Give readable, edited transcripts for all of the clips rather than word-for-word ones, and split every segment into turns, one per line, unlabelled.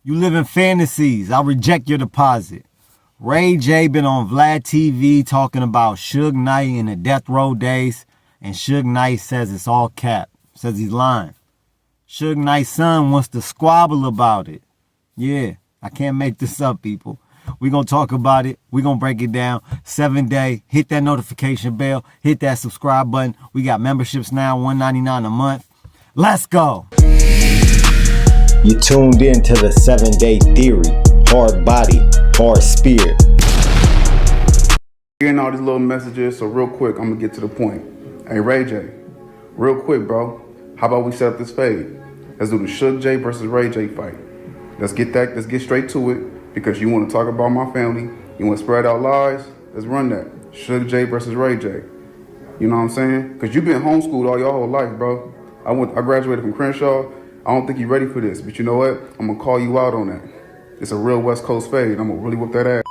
You live in fantasies. I'll reject your deposit. Ray J been on Vlad TV talking about Suge Knight in the death row days, and Suge Knight says it's all cap. Says he's lying. Suge Knight's son wants to squabble about it. Yeah, I can't make this up, people. We're going to talk about it. We're going to break it down. 7 day. Hit that notification bell. Hit that subscribe button. We got memberships now, $1.99 a month. Let's go.
You tuned in to the 7 Day Theory. Hard body, hard spirit.
Getting all these little messages, so real quick, I'm gonna get to the point. Hey Ray J, real quick, bro. How about we set up this fade? Let's do the Suge J versus Ray J fight. Let's get straight to it, because you want to talk about my family, you want to spread out lies. Let's run that. Suge J versus Ray J. You know what I'm saying? Because you've been homeschooled all your whole life, bro. I graduated from Crenshaw. I don't think you're ready for this, but you know what? I'm gonna call you out on that. It's a real West Coast fade. I'm gonna really whip that ass.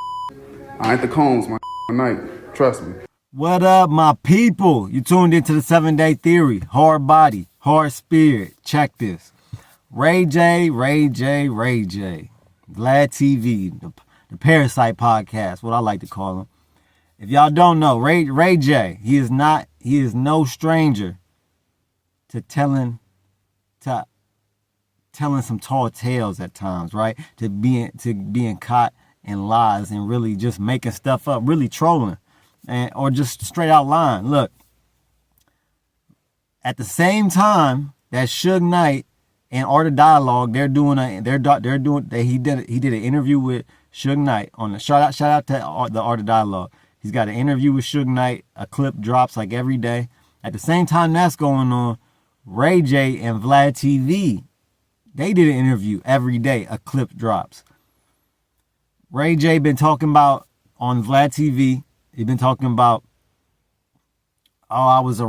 I ain't the Combs, my night. Trust me.
What up, my people? You tuned into the 7 Day Theory. Hard body, hard spirit. Check this. Ray J. Vlad TV, the Parasite podcast, what I like to call him. If y'all don't know, Ray J, he is no stranger to telling some tall tales at times, right? To being caught in lies and really just making stuff up, really trolling, or just straight out lying. Look, at the same time that Suge Knight and Art of Dialogue, he did an interview with Suge Knight on the shout out to the Art of Dialogue. He's got an interview with Suge Knight. A clip drops like every day. At the same time that's going on, Ray J and Vlad TV, they did an interview every day. A clip drops. Ray J been talking about on Vlad TV. He been talking about, I was with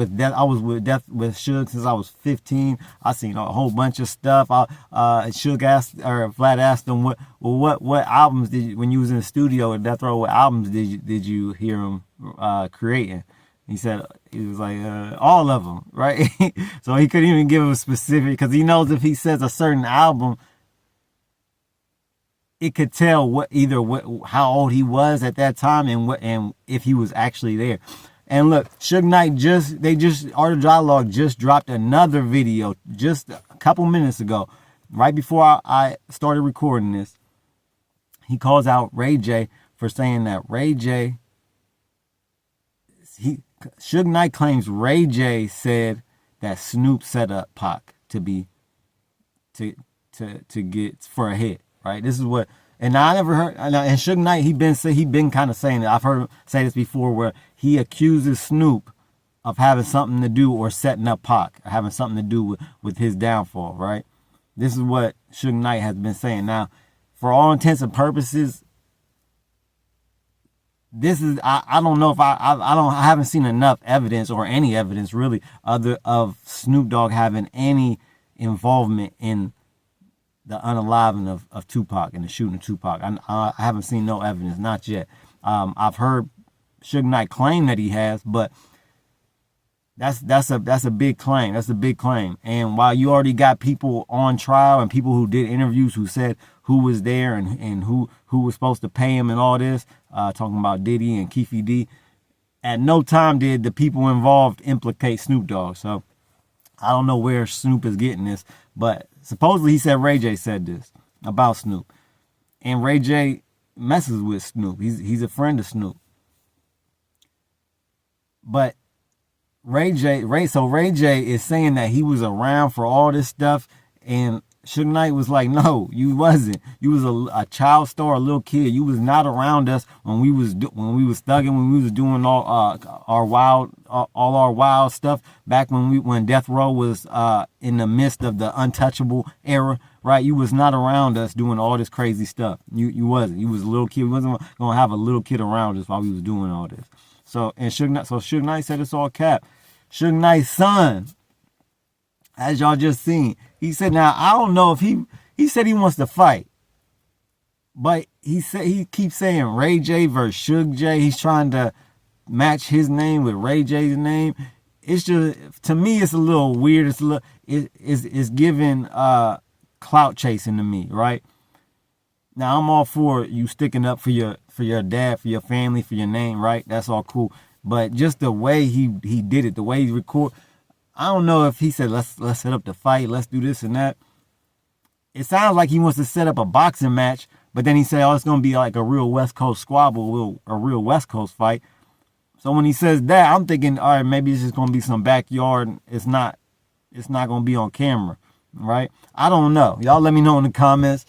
Suge since I was 15. I seen a whole bunch of stuff. Vlad asked him what albums did you, when you was in the studio at Death Row, what albums did you hear him creating? He said, he was like, all of them, right? So he couldn't even give a specific, because he knows if he says a certain album, it could tell how old he was at that time and if he was actually there. And look, Suge Knight Art of Dialogue just dropped another video just a couple minutes ago, right before I started recording this. He calls out Ray J for saying that Suge Knight claims Ray J said that Snoop set up Pac to get for a hit, right? This is what, and I never heard, and Suge Knight, he been kind of saying it. I've heard him say this before, where he accuses Snoop of having something to do or setting up Pac, or having something to do with his downfall, right? This is what Suge Knight has been saying. Now, for all intents and purposes, this is, I don't know if I haven't seen enough evidence or any evidence really of Snoop Dogg having any involvement in the unaliving of Tupac and the shooting of Tupac. I haven't seen no evidence, not yet. I've heard Suge Knight claim that he has, but that's a big claim. That's a big claim. And while you already got people on trial and people who did interviews who said who was there and who was supposed to pay him and all this, talking about Diddy and Keefy D, at no time did the people involved implicate Snoop Dogg. So I don't know where Snoop is getting this, but supposedly he said Ray J said this about Snoop. And Ray J messes with Snoop. He's a friend of Snoop. But Ray J is saying that he was around for all this stuff, and Suge Knight was like, no, you wasn't. You was a child star, a little kid. You was not around us when we was thugging, when we was doing all our wild stuff back when Death Row was in the midst of the untouchable era, right? You was not around us doing all this crazy stuff. You wasn't. You was a little kid. We wasn't gonna have a little kid around us while we was doing all this. So Suge Knight said it's all cap. Suge Knight's son, as y'all just seen, he said, now I don't know if he said he wants to fight, but he keeps saying Ray J versus Suge J. He's trying to match his name with Ray J's name. It's just, to me, it's a little weird. It's giving clout chasing to me, right? Now I'm all for you sticking up for your dad, for your family, for your name, right? That's all cool. But just the way he did it, the way he record, I don't know if he said let's set up the fight, let's do this and that. It sounds like he wants to set up a boxing match, but then he said, oh, it's gonna be like a real West Coast squabble, a real West Coast fight. So when he says that, I'm thinking, all right, maybe it's just gonna be some backyard. It's not gonna be on camera, right? I don't know. Y'all let me know in the comments.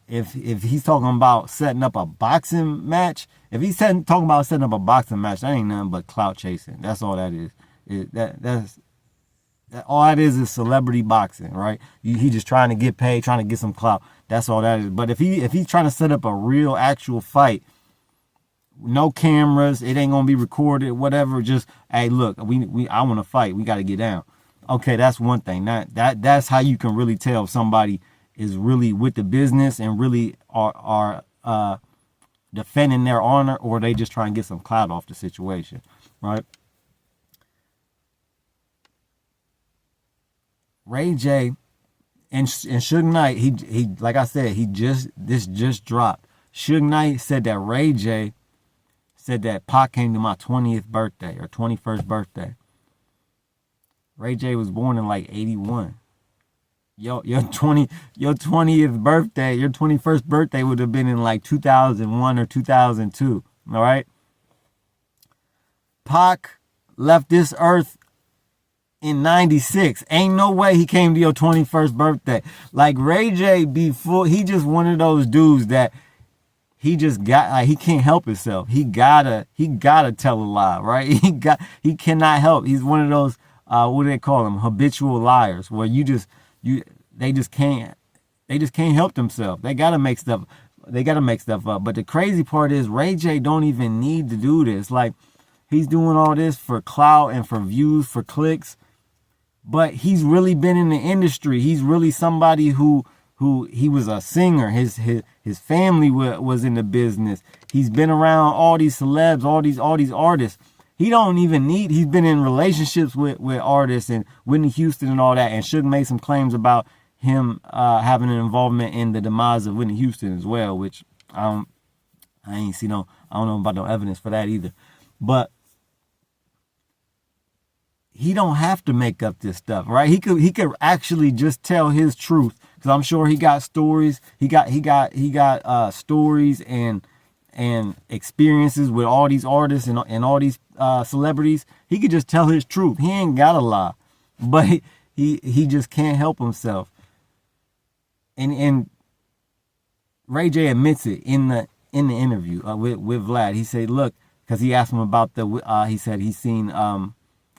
If he's talking about setting up a boxing match, if he's talking about setting up a boxing match, that ain't nothing but clout chasing. That's all that is. All that is celebrity boxing, right? He just trying to get paid, trying to get some clout. That's all that is. But if he's trying to set up a real actual fight, no cameras, it ain't gonna be recorded, whatever. Just, hey, look, I want to fight. We got to get down. Okay, that's one thing. That's how you can really tell if somebody is really with the business and really are defending their honor, or they just try and get some clout off the situation, right? Ray J and Suge Knight, he like I said, this just dropped. Suge Knight said that Ray J said that Pac came to my 20th birthday or 21st birthday. Ray J was born in like 81. Your 20th birthday, your 21st birthday would have been in like 2001 or 2002. All right. Pac left this earth in 96. Ain't no way he came to your 21st birthday. Like Ray J before, he just one of those dudes that he just got, like, he can't help himself. He gotta tell a lie, right? He cannot help. He's one of those what do they call them? Habitual liars, where they just can't help themselves. They gotta make stuff up. But the crazy part is Ray J don't even need to do this. Like, he's doing all this for clout and for views, for clicks. But he's really been in the industry. He's really somebody who he was a singer. His family was in the business. He's been around all these celebs, all these artists. He don't even need, he's been in relationships with artists and Whitney Houston and all that. And Suge made some claims about him having an involvement in the demise of Whitney Houston as well, which I don't know about no evidence for that either. But he don't have to make up this stuff, right? He could actually just tell his truth, because I'm sure he got stories. He got stories and experiences with all these artists and all these celebrities. He could just tell his truth. He ain't gotta lie, but he just can't help himself. And Ray J admits it in the interview with Vlad. He said, look, because he asked him about he said he's seen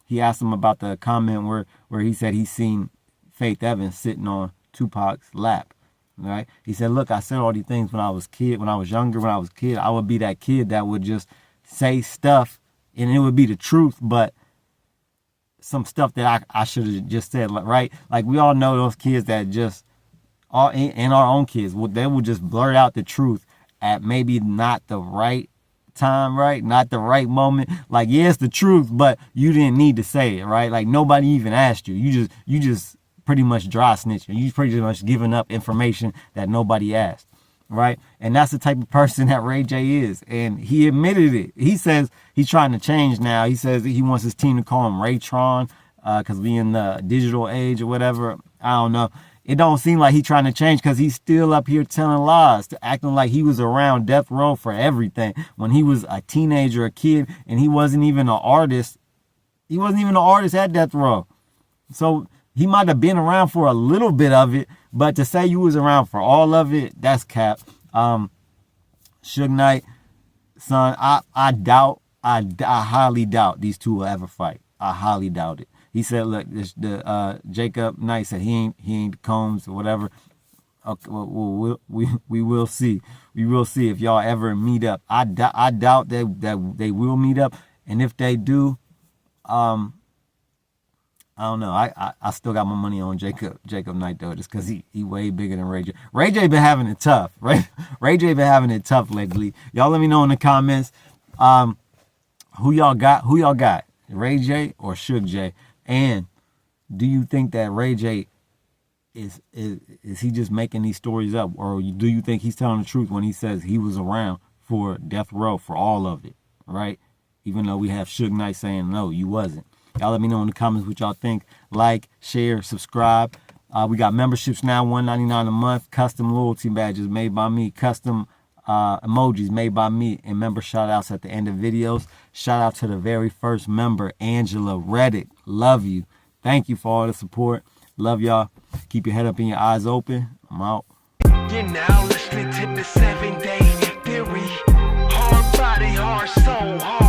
he asked him about the comment where he said he's seen Faith Evans sitting on Tupac's lap. Right? He said, look, I said all these things when I was younger, when I was a kid. I would be that kid that would just say stuff and it would be the truth, but some stuff that I should have just said, right? Like, we all know those kids that just, and our own kids, they will just blurt out the truth at maybe not the right time, right? Not the right moment. Like, yeah, it's the truth, but you didn't need to say it, right? Like, nobody even asked you. You just pretty much dry snitching. You pretty much giving up information that nobody asked, right? And that's the type of person that Ray J is, and he admitted it. He says he's trying to change now. He says that he wants his team to call him Raytron, because we in the digital age or whatever. I don't know. It don't seem like he's trying to change, because he's still up here telling lies, acting like he was around death row for everything when he was a teenager, a kid, and he wasn't even an artist. He wasn't even an artist at death row. So he might have been around for a little bit of it, but to say you was around for all of it, that's cap. Suge Knight, son, I highly doubt these two will ever fight. I highly doubt it. He said, look, Jacob Knight said he ain't Combs or whatever. Okay, well, we will see. We will see if y'all ever meet up. I doubt that they will meet up, and if they do, I don't know. I still got my money on Jacob Knight, though, just because he way bigger than Ray J. Ray J been having it tough, right? Ray J been having it tough lately. Y'all let me know in the comments who y'all got, Ray J or Suge J? And do you think that Ray J is he just making these stories up, or do you think he's telling the truth when he says he was around for death row for all of it, right? Even though we have Suge Knight saying no, you wasn't. Y'all let me know in the comments what y'all think. Like, share, subscribe. We got memberships now, $1.99 a month. Custom loyalty badges made by me. Custom emojis made by me, and member shout outs at the end of videos. Shout out to the very first member, Angela Reddick. Love you. Thank you for all the support. Love y'all. Keep your head up and your eyes open. I'm out.
You're now listening to the 7 Day Theory. Hard body, hard soul, hard